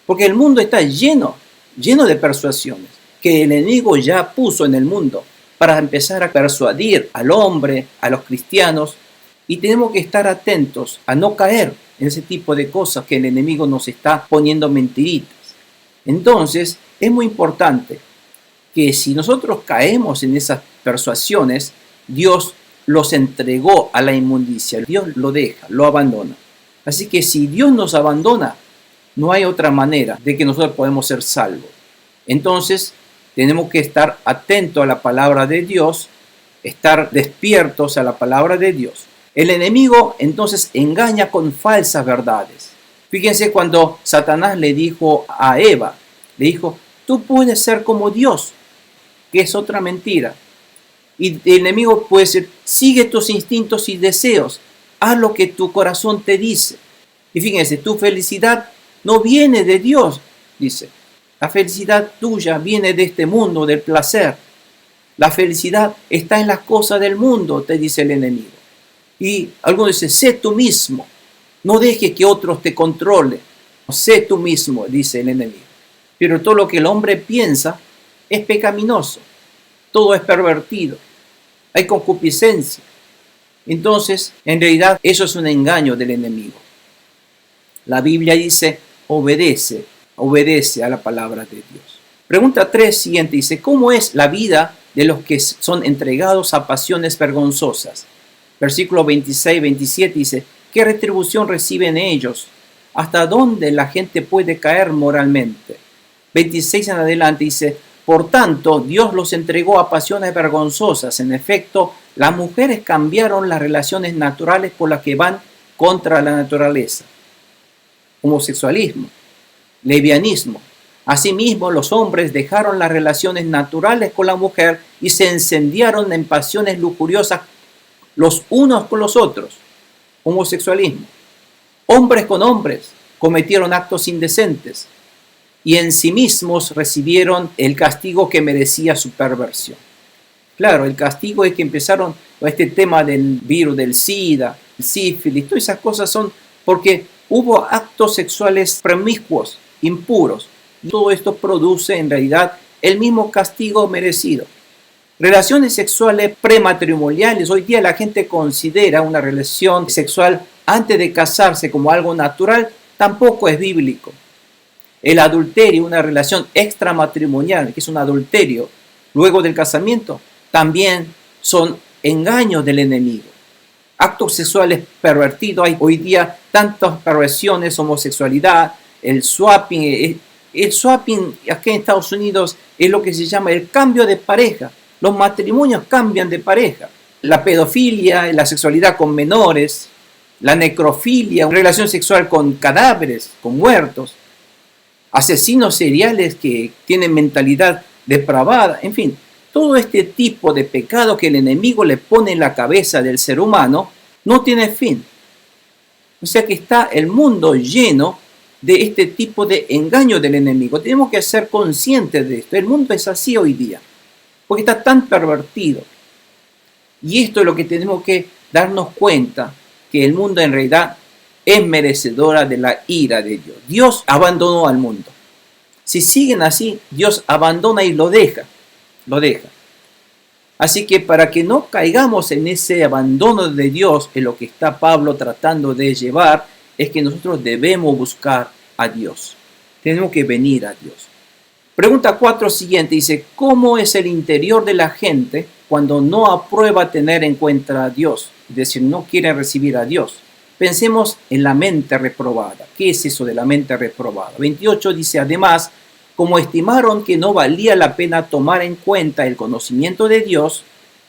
Porque el mundo está lleno de persuasiones que el enemigo ya puso en el mundo para empezar a persuadir al hombre, a los cristianos, y tenemos que estar atentos a no caer en ese tipo de cosas que el enemigo nos está poniendo mentiritas. Entonces, es muy importante que si nosotros caemos en esas persuasiones, Dios los entregó a la inmundicia. Dios lo deja, lo abandona. Así que si Dios nos abandona, no hay otra manera de que nosotros podamos ser salvos. Entonces, tenemos que estar atentos a la palabra de Dios, estar despiertos a la palabra de Dios. El enemigo entonces engaña con falsas verdades. Fíjense cuando Satanás le dijo a Eva, le dijo, tú puedes ser como Dios, que es otra mentira. Y el enemigo puede decir, sigue tus instintos y deseos, haz lo que tu corazón te dice. Y fíjense, tu felicidad no viene de Dios, dice. La felicidad tuya viene de este mundo, del placer. La felicidad está en las cosas del mundo, te dice el enemigo. Y algunos dicen, sé tú mismo, no dejes que otros te controlen. Sé tú mismo, dice el enemigo. Pero todo lo que el hombre piensa es pecaminoso, todo es pervertido, hay concupiscencia. Entonces, en realidad, eso es un engaño del enemigo. La Biblia dice, obedece a la palabra de Dios. Pregunta 3 siguiente dice, ¿cómo es la vida de los que son entregados a pasiones vergonzosas? Versículo 26-27 dice, ¿qué retribución reciben ellos? ¿Hasta dónde la gente puede caer moralmente? 26 en adelante dice, por tanto, Dios los entregó a pasiones vergonzosas. En efecto, las mujeres cambiaron las relaciones naturales por las que van contra la naturaleza. Homosexualismo, lesbianismo. Asimismo, los hombres dejaron las relaciones naturales con la mujer y se encendiaron en pasiones lujuriosas los unos con los otros. Homosexualismo. Hombres con hombres cometieron actos indecentes y en sí mismos recibieron el castigo que merecía su perversión. Claro, el castigo es que empezaron este tema del virus del SIDA, el sífilis, todas esas cosas son porque hubo actos sexuales promiscuos, impuros. Y todo esto produce en realidad el mismo castigo merecido. Relaciones sexuales prematrimoniales. Hoy día la gente considera una relación sexual antes de casarse como algo natural, tampoco es bíblico. El adulterio, una relación extramatrimonial, que es un adulterio luego del casamiento, también son engaños del enemigo. Actos sexuales pervertidos, hay hoy día tantas perversiones, homosexualidad, el swapping. El swapping aquí en Estados Unidos es lo que se llama el cambio de pareja. Los matrimonios cambian de pareja. La pedofilia, la sexualidad con menores, la necrofilia, una relación sexual con cadáveres, con muertos, asesinos seriales que tienen mentalidad depravada, en fin, todo este tipo de pecado que el enemigo le pone en la cabeza del ser humano no tiene fin. O sea que está el mundo lleno de este tipo de engaño del enemigo. Tenemos que ser conscientes de esto. El mundo es así hoy día, porque está tan pervertido. Y esto es lo que tenemos que darnos cuenta, que el mundo en realidad es merecedora de la ira de Dios. Dios abandonó al mundo. Si siguen así, Dios abandona y lo deja. Lo deja. Así que para que no caigamos en ese abandono de Dios, en lo que está Pablo tratando de llevar, es que nosotros debemos buscar a Dios. Tenemos que venir a Dios. Pregunta 4 siguiente dice, ¿cómo es el interior de la gente cuando no aprueba tener en cuenta a Dios? Es decir, no quiere recibir a Dios. Pensemos en la mente reprobada. ¿Qué es eso de la mente reprobada? 28 dice, además, como estimaron que no valía la pena tomar en cuenta el conocimiento de Dios,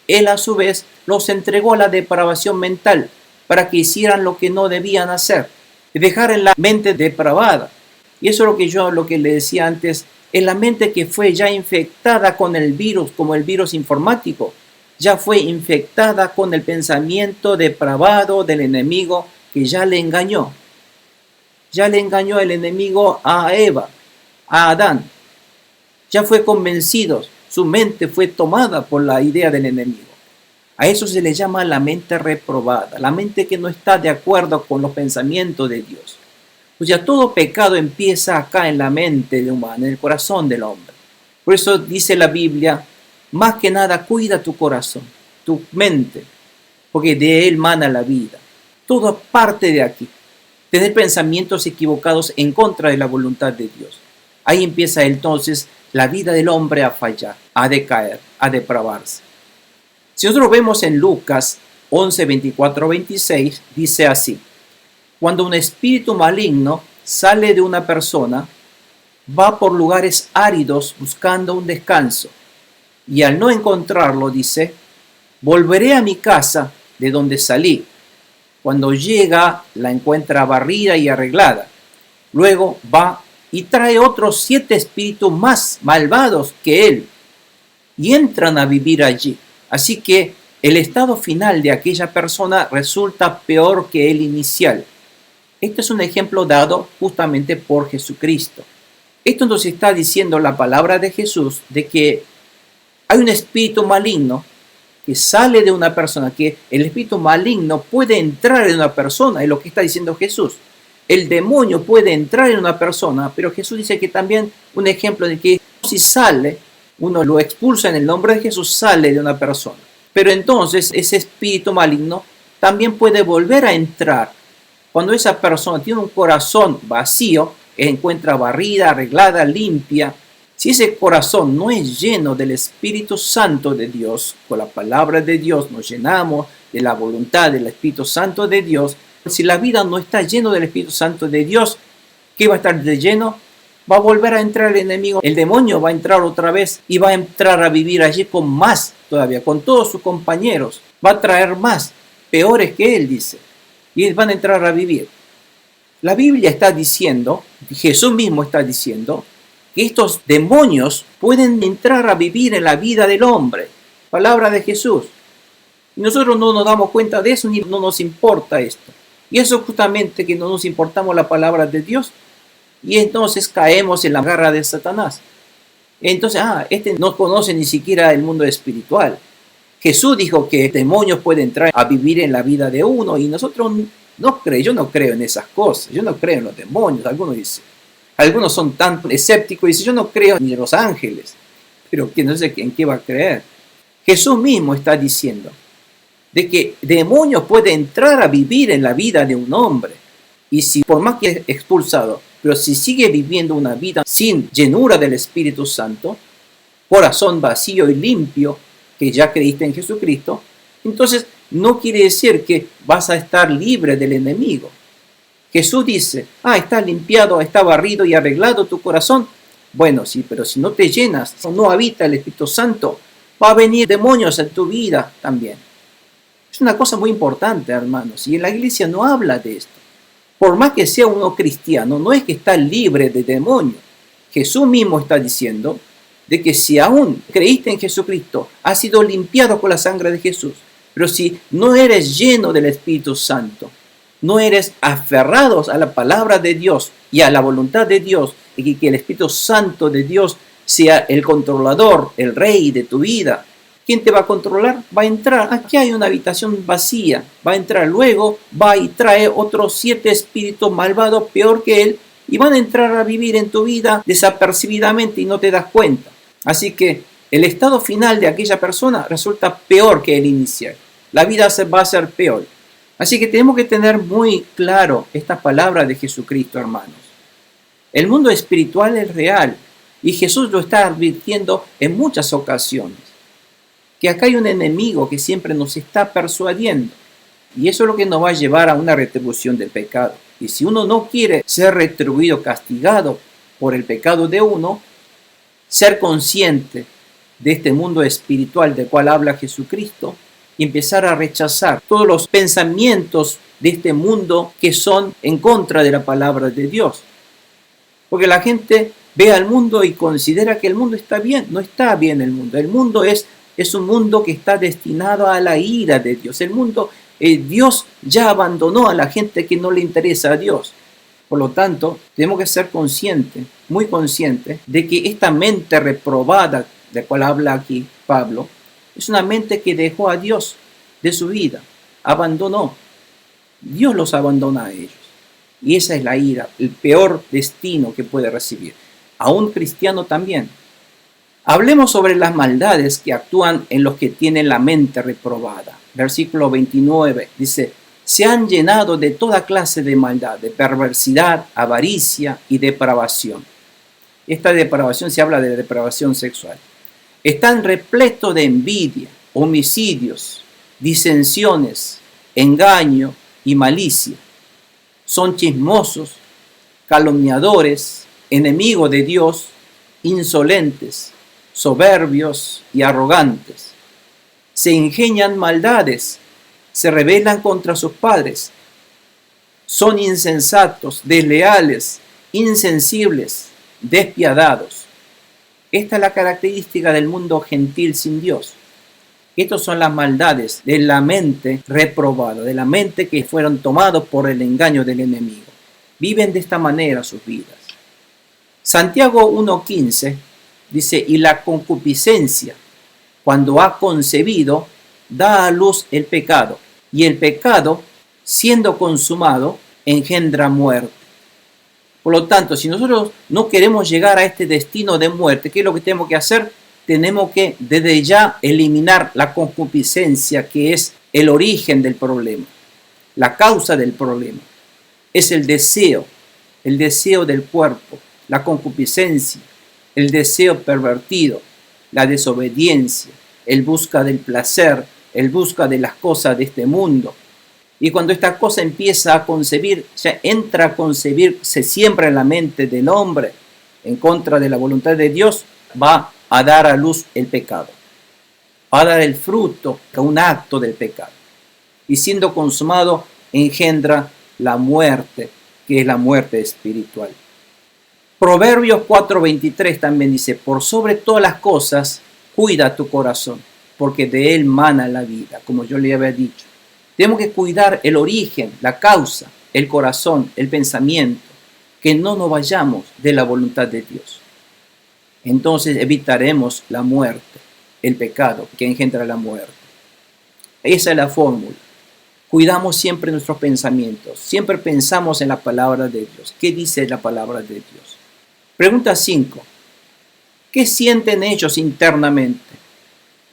Él a su vez los entregó a la depravación mental para que hicieran lo que no debían hacer, dejar en la mente depravada. Y eso es lo que le decía antes, es la mente que fue ya infectada con el virus, como el virus informático, ya fue infectada con el pensamiento depravado del enemigo que ya le engañó. Ya le engañó el enemigo a Eva, a Adán. Ya fue convencido, su mente fue tomada por la idea del enemigo. A eso se le llama la mente reprobada, la mente que no está de acuerdo con los pensamientos de Dios. O sea, todo pecado empieza acá en la mente de humano, en el corazón del hombre. Por eso dice la Biblia, más que nada cuida tu corazón, tu mente, porque de él mana la vida. Todo parte de aquí. Tener pensamientos equivocados en contra de la voluntad de Dios. Ahí empieza entonces la vida del hombre a fallar, a decaer, a depravarse. Si nosotros vemos en Lucas 11, 24, 26, dice así, cuando un espíritu maligno sale de una persona, va por lugares áridos buscando un descanso, y al no encontrarlo, dice, volveré a mi casa de donde salí. Cuando llega, la encuentra barrida y arreglada. Luego va y trae otros 7 espíritus más malvados que él, y entran a vivir allí. Así que el estado final de aquella persona resulta peor que el inicial. Este es un ejemplo dado justamente por Jesucristo. Esto nos está diciendo la palabra de Jesús de que hay un espíritu maligno que sale de una persona, que el espíritu maligno puede entrar en una persona, es lo que está diciendo Jesús. El demonio puede entrar en una persona, pero Jesús dice que también un ejemplo de que si sale, uno lo expulsa en el nombre de Jesús, sale de una persona. Pero entonces ese espíritu maligno también puede volver a entrar. Cuando esa persona tiene un corazón vacío, encuentra barrida, arreglada, limpia. Si ese corazón no es lleno del Espíritu Santo de Dios, con la palabra de Dios nos llenamos de la voluntad del Espíritu Santo de Dios, si la vida no está llena del Espíritu Santo de Dios, ¿qué va a estar de lleno? Va a volver a entrar el enemigo, el demonio va a entrar otra vez y va a entrar a vivir allí con más todavía, con todos sus compañeros. Va a traer más, peores que él, dice. Y van a entrar a vivir. La Biblia está diciendo, Jesús mismo está diciendo, que estos demonios pueden entrar a vivir en la vida del hombre. Palabra de Jesús. Y nosotros no nos damos cuenta de eso ni no nos importa esto. Y eso justamente que no nos importamos la palabra de Dios. Y entonces caemos en la garra de Satanás. Entonces, este no conoce ni siquiera el mundo espiritual. Jesús dijo que demonios pueden entrar a vivir en la vida de uno y nosotros yo no creo en esas cosas. Yo no creo en los demonios. Algunos son tan escépticos y dicen, yo no creo ni en los ángeles. Pero que no sé en qué va a creer. Jesús mismo está diciendo de que demonios pueden entrar a vivir en la vida de un hombre. Y si por más que es expulsado, pero si sigue viviendo una vida sin llenura del Espíritu Santo, corazón vacío y limpio, que ya creíste en Jesucristo, entonces no quiere decir que vas a estar libre del enemigo. Jesús dice, está limpiado, está barrido y arreglado tu corazón. Bueno, sí, pero si no te llenas, no habita el Espíritu Santo, va a venir demonios en tu vida también. Es una cosa muy importante, hermanos, y en la iglesia no habla de esto. Por más que sea uno cristiano, no es que está libre de demonios. Jesús mismo está diciendo de que si aún creíste en Jesucristo, has sido limpiado con la sangre de Jesús. Pero si no eres lleno del Espíritu Santo, no eres aferrados a la palabra de Dios y a la voluntad de Dios, y que el Espíritu Santo de Dios sea el controlador, el rey de tu vida, ¿quién te va a controlar? Va a entrar. Aquí hay una habitación vacía. Va a entrar luego, va y trae otros 7 espíritus malvados peor que él y van a entrar a vivir en tu vida desapercibidamente y no te das cuenta. Así que el estado final de aquella persona resulta peor que el inicial. La vida va a ser peor. Así que tenemos que tener muy claro esta palabra de Jesucristo, hermanos. El mundo espiritual es real y Jesús lo está advirtiendo en muchas ocasiones. Que acá hay un enemigo que siempre nos está persuadiendo. Y eso es lo que nos va a llevar a una retribución del pecado. Y si uno no quiere ser retribuido, castigado por el pecado de uno, ser consciente de este mundo espiritual del cual habla Jesucristo y empezar a rechazar todos los pensamientos de este mundo que son en contra de la palabra de Dios. Porque la gente ve al mundo y considera que el mundo está bien. No está bien el mundo. El mundo es un mundo que está destinado a la ira de Dios. El mundo, Dios ya abandonó a la gente que no le interesa a Dios. Por lo tanto, tenemos que ser conscientes, muy conscientes, de que esta mente reprobada, de la cual habla aquí Pablo, es una mente que dejó a Dios de su vida, abandonó. Dios los abandona a ellos. Y esa es la ira, el peor destino que puede recibir. A un cristiano también. Hablemos sobre las maldades que actúan en los que tienen la mente reprobada. Versículo 29 dice: se han llenado de toda clase de maldad, de perversidad, avaricia y depravación. Esta depravación se habla de depravación sexual. Están repletos de envidia, homicidios, disensiones, engaño y malicia. Son chismosos, calumniadores, enemigos de Dios, insolentes, soberbios y arrogantes. Se ingenian maldades, se rebelan contra sus padres. Son insensatos, desleales, insensibles, despiadados. Esta es la característica del mundo gentil sin Dios. Estas son las maldades de la mente reprobada, de la mente que fueron tomados por el engaño del enemigo. Viven de esta manera sus vidas. Santiago 1:15 dice: y la concupiscencia, cuando ha concebido, da a luz el pecado, y el pecado, siendo consumado, engendra muerte. Por lo tanto, si nosotros no queremos llegar a este destino de muerte, ¿qué es lo que tenemos que hacer? Tenemos que desde ya eliminar la concupiscencia, que es el origen del problema, la causa del problema. Es el deseo del cuerpo, la concupiscencia, el deseo pervertido, la desobediencia, el busca del placer, el busca de las cosas de este mundo. Y cuando esta cosa empieza a concebir, ya entra a concebir, se siembra en la mente del hombre en contra de la voluntad de Dios, va a dar a luz el pecado. Va a dar el fruto a un acto del pecado. Y siendo consumado, engendra la muerte, que es la muerte espiritual. Proverbios 4:23 también dice: por sobre todas las cosas, cuida tu corazón, porque de él mana la vida, como yo le había dicho. Tenemos que cuidar el origen, la causa, el corazón, el pensamiento, que no nos vayamos de la voluntad de Dios. Entonces evitaremos la muerte, el pecado que engendra la muerte. Esa es la fórmula. Cuidamos siempre nuestros pensamientos, siempre pensamos en la palabra de Dios. ¿Qué dice la palabra de Dios? Pregunta 5. ¿Qué sienten ellos internamente?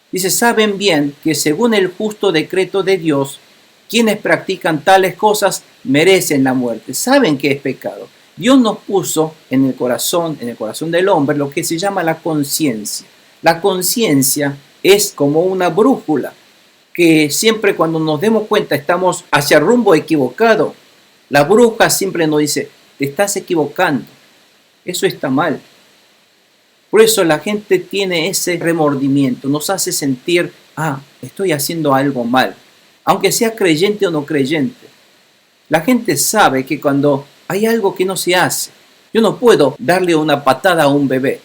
Dice: saben bien que según el justo decreto de Dios, quienes practican tales cosas merecen la muerte. Saben que es pecado. Dios nos puso en el corazón del hombre, lo que se llama la conciencia. La conciencia es como una brújula, que siempre cuando nos demos cuenta estamos hacia el rumbo equivocado. La brújula siempre nos dice: te estás equivocando, eso está mal. Por eso la gente tiene ese remordimiento, nos hace sentir: estoy haciendo algo mal, aunque sea creyente o no creyente. La gente sabe que cuando hay algo que no se hace, yo no puedo darle una patada a un bebé,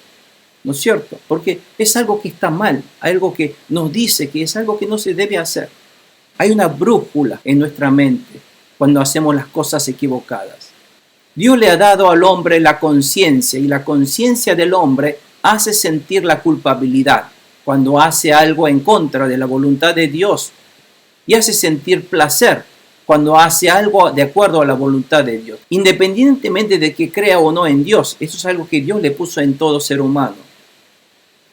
¿no es cierto? Porque es algo que está mal, algo que nos dice que es algo que no se debe hacer. Hay una brújula en nuestra mente. cuando hacemos las cosas equivocadas. Dios le ha dado al hombre la conciencia y la conciencia del hombre hace sentir la culpabilidad cuando hace algo en contra de la voluntad de Dios y hace sentir placer cuando hace algo de acuerdo a la voluntad de Dios, independientemente de que crea o no en Dios. Eso es algo que Dios le puso en todo ser humano.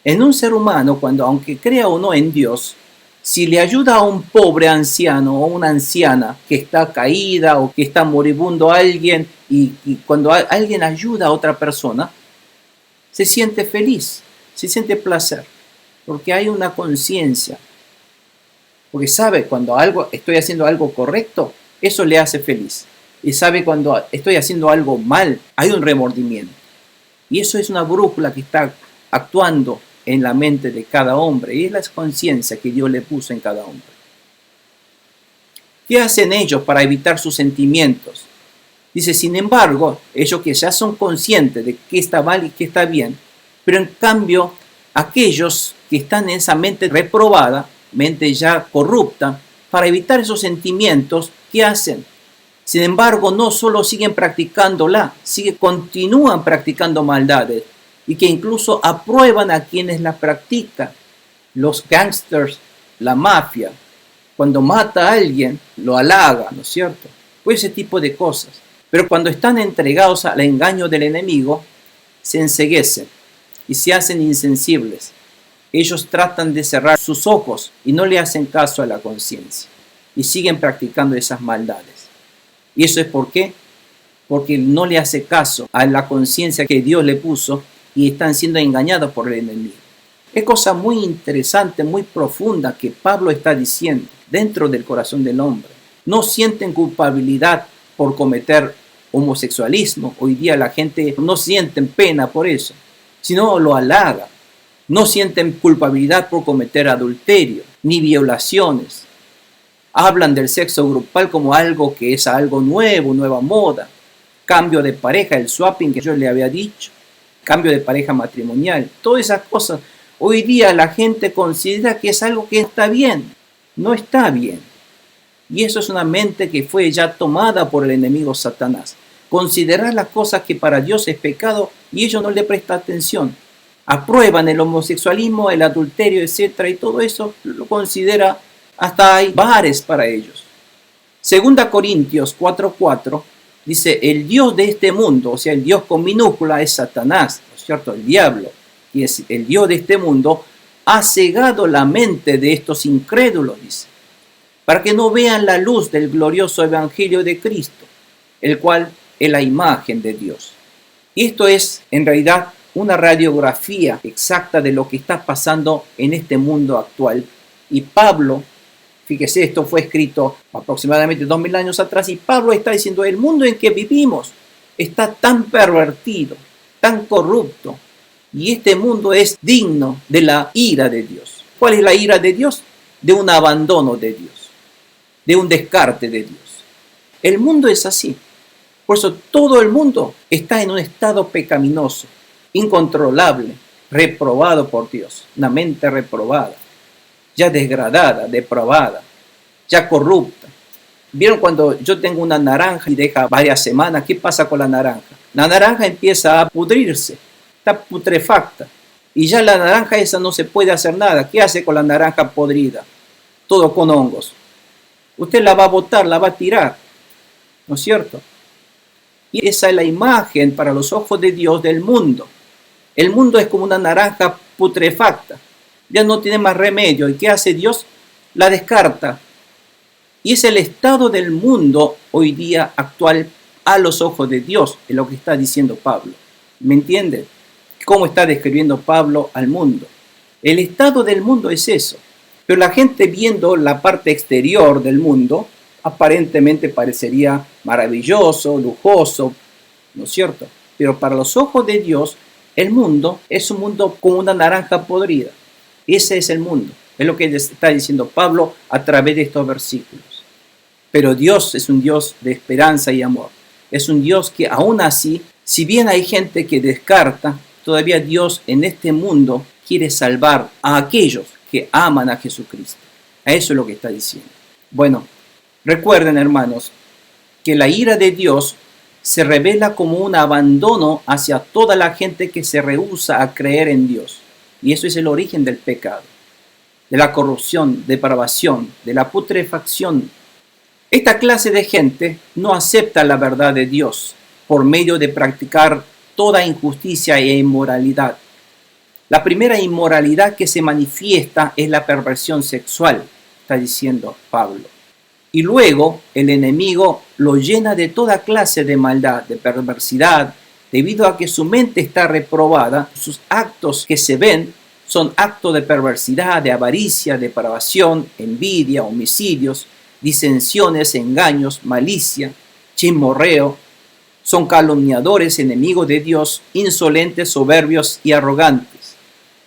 En un ser humano, cuando aunque crea o no en Dios, si le ayuda a un pobre anciano o una anciana que está caída o que está moribundo a alguien, y cuando alguien ayuda a otra persona, se siente feliz, se siente placer, porque hay una conciencia, porque sabe cuando estoy haciendo algo correcto, eso le hace feliz, y sabe cuando estoy haciendo algo mal, hay un remordimiento, y eso es una brújula que está actuando en la mente de cada hombre, y es la conciencia que Dios le puso en cada hombre. ¿Qué hacen ellos para evitar sus sentimientos? Dice, sin embargo, ellos que ya son conscientes de qué está mal y qué está bien, pero en cambio, aquellos que están en esa mente reprobada, mente ya corrupta, para evitar esos sentimientos, ¿qué hacen? Sin embargo, no solo siguen practicándola, continúan practicando maldades, y que incluso aprueban a quienes la practican. Los gángsters, la mafia, cuando mata a alguien, lo halaga, ¿no es cierto? Pues ese tipo de cosas. Pero cuando están entregados al engaño del enemigo, se enceguecen y se hacen insensibles. Ellos tratan de cerrar sus ojos y no le hacen caso a la conciencia. Y siguen practicando esas maldades. ¿Y eso es por qué? Porque no le hace caso a la conciencia que Dios le puso y están siendo engañados por el enemigo. Es cosa muy interesante, muy profunda que Pablo está diciendo dentro del corazón del hombre. No sienten culpabilidad por cometer homosexualismo. Hoy día la gente no siente pena por eso, sino lo halaga. No sienten culpabilidad por cometer adulterio, ni violaciones. Hablan del sexo grupal como algo que es algo nuevo, nueva moda. Cambio de pareja, el swapping que yo le había dicho. Cambio de pareja matrimonial. Todas esas cosas. Hoy día la gente considera que es algo que está bien. No está bien. Y eso es una mente que fue ya tomada por el enemigo Satanás. Considerar las cosas que para Dios es pecado y ellos no le prestan atención. Aprueban el homosexualismo, el adulterio, etcétera, y todo eso lo considera, hasta hay bares para ellos. Segunda Corintios 4:4 dice, el Dios de este mundo, o sea, el Dios con minúscula es Satanás, ¿no es cierto? El diablo, que es el Dios de este mundo, ha cegado la mente de estos incrédulos, dice, para que no vean la luz del glorioso evangelio de Cristo, el cual es la imagen de Dios. Y esto es, en realidad, una radiografía exacta de lo que está pasando en este mundo actual. Y Pablo, fíjese, esto fue escrito aproximadamente 2000 años atrás, y Pablo está diciendo, el mundo en que vivimos está tan pervertido, tan corrupto, y este mundo es digno de la ira de Dios. ¿Cuál es la ira de Dios? De un abandono de Dios, de un descarte de Dios. El mundo es así. Por eso todo el mundo está en un estado pecaminoso, incontrolable, reprobado por Dios, una mente reprobada, ya desgradada, depravada, ya corrupta. ¿Vieron cuando yo tengo una naranja y deja varias semanas? ¿Qué pasa con la naranja? La naranja empieza a pudrirse, está putrefacta, y ya la naranja esa no se puede hacer nada. ¿Qué hace con la naranja podrida? Todo con hongos. Usted la va a botar, la va a tirar, ¿no es cierto? Y esa es la imagen para los ojos de Dios del mundo. El mundo es como una naranja putrefacta. Ya no tiene más remedio. ¿Y qué hace Dios? La descarta. Y es el estado del mundo hoy día actual a los ojos de Dios, es lo que está diciendo Pablo. ¿Me entienden? ¿Cómo está describiendo Pablo al mundo? El estado del mundo es eso. Pero la gente viendo la parte exterior del mundo, aparentemente parecería maravilloso, lujoso, ¿no es cierto? Pero para los ojos de Dios, el mundo es un mundo como una naranja podrida. Ese es el mundo. Es lo que está diciendo Pablo a través de estos versículos. Pero Dios es un Dios de esperanza y amor. Es un Dios que aún así, si bien hay gente que descarta, todavía Dios en este mundo quiere salvar a aquellos que aman a Jesucristo. A eso es lo que está diciendo. Bueno, recuerden, hermanos, que la ira de Dios se revela como un abandono hacia toda la gente que se rehúsa a creer en Dios. Y eso es el origen del pecado, de la corrupción, depravación, de la putrefacción. Esta clase de gente no acepta la verdad de Dios por medio de practicar toda injusticia e inmoralidad. La primera inmoralidad que se manifiesta es la perversión sexual, está diciendo Pablo. Y luego el enemigo lo llena de toda clase de maldad, de perversidad, debido a que su mente está reprobada. Sus actos que se ven son actos de perversidad, de avaricia, depravación, envidia, homicidios, disensiones, engaños, malicia, chismorreo. Son calumniadores, enemigos de Dios, insolentes, soberbios y arrogantes.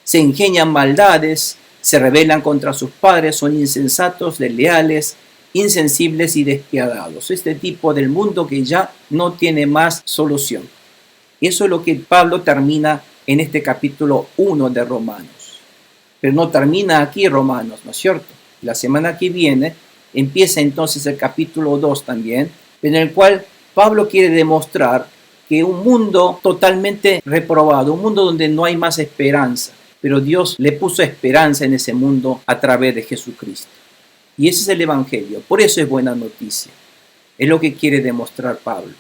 Se ingenian maldades, se rebelan contra sus padres, son insensatos, desleales, insensibles y despiadados. Este tipo del mundo que ya no tiene más solución. Eso es lo que Pablo termina en este capítulo 1 de Romanos. Pero no termina aquí Romanos, ¿no es cierto? La semana que viene empieza entonces el capítulo 2 también, en el cual Pablo quiere demostrar que un mundo totalmente reprobado, un mundo donde no hay más esperanza, pero Dios le puso esperanza en ese mundo a través de Jesucristo. Y ese es el Evangelio, por eso es buena noticia. Es lo que quiere demostrar Pablo.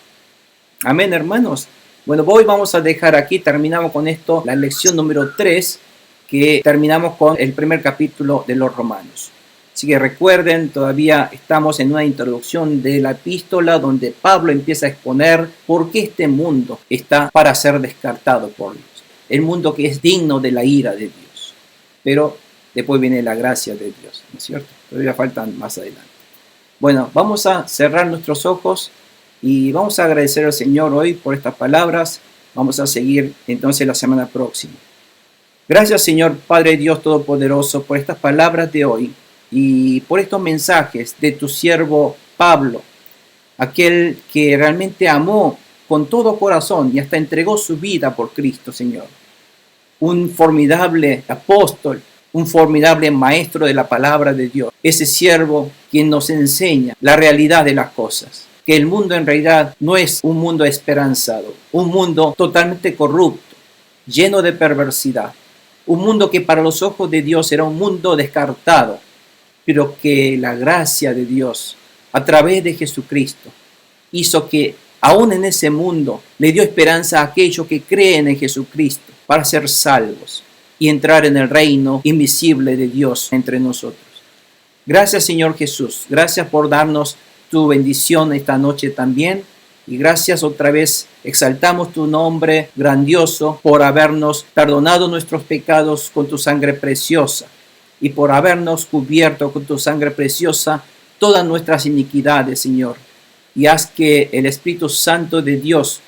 Amén, hermanos. Bueno, hoy vamos a dejar aquí, terminamos con esto, la lección número 3, que terminamos con el primer capítulo de los Romanos. Así que recuerden, todavía estamos en una introducción de la epístola donde Pablo empieza a exponer por qué este mundo está para ser descartado por Dios. El mundo que es digno de la ira de Dios. Pero después viene la gracia de Dios, ¿no es cierto? Todavía faltan más adelante. Bueno, vamos a cerrar nuestros ojos y vamos a agradecer al Señor hoy por estas palabras. Vamos a seguir entonces la semana próxima. Gracias, Señor Padre Dios Todopoderoso, por estas palabras de hoy y por estos mensajes de tu siervo Pablo, aquel que realmente amó con todo corazón y hasta entregó su vida por Cristo, Señor. Un formidable apóstol, un formidable maestro de la palabra de Dios. Ese siervo quien nos enseña la realidad de las cosas. Que el mundo en realidad no es un mundo esperanzado, un mundo totalmente corrupto, lleno de perversidad. Un mundo que para los ojos de Dios era un mundo descartado, pero que la gracia de Dios, a través de Jesucristo, hizo que aún en ese mundo le dio esperanza a aquellos que creen en Jesucristo para ser salvos y entrar en el reino invisible de Dios entre nosotros. Gracias, Señor Jesús. Gracias por darnos tu bendición esta noche también. Y gracias otra vez, exaltamos tu nombre grandioso por habernos perdonado nuestros pecados con tu sangre preciosa y por habernos cubierto con tu sangre preciosa todas nuestras iniquidades, Señor. Y haz que el Espíritu Santo de Dios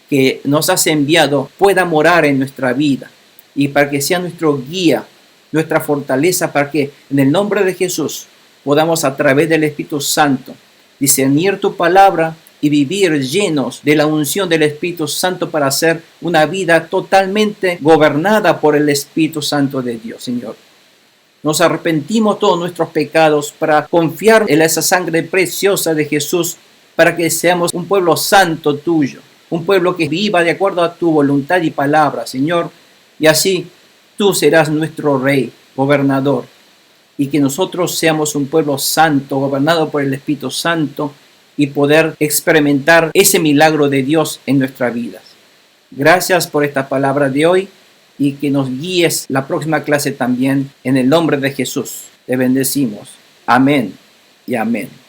que nos has enviado pueda morar en nuestra vida y para que sea nuestro guía, nuestra fortaleza, para que en el nombre de Jesús podamos a través del Espíritu Santo discernir tu palabra y vivir llenos de la unción del Espíritu Santo para hacer una vida totalmente gobernada por el Espíritu Santo de Dios, Señor. Nos arrepentimos todos nuestros pecados para confiar en esa sangre preciosa de Jesús para que seamos un pueblo santo tuyo, un pueblo que viva de acuerdo a tu voluntad y palabra, Señor, y así tú serás nuestro Rey, gobernador, y que nosotros seamos un pueblo santo, gobernado por el Espíritu Santo, y poder experimentar ese milagro de Dios en nuestras vidas. Gracias por esta palabra de hoy y que nos guíes la próxima clase también en el nombre de Jesús. Te bendecimos. Amén y amén.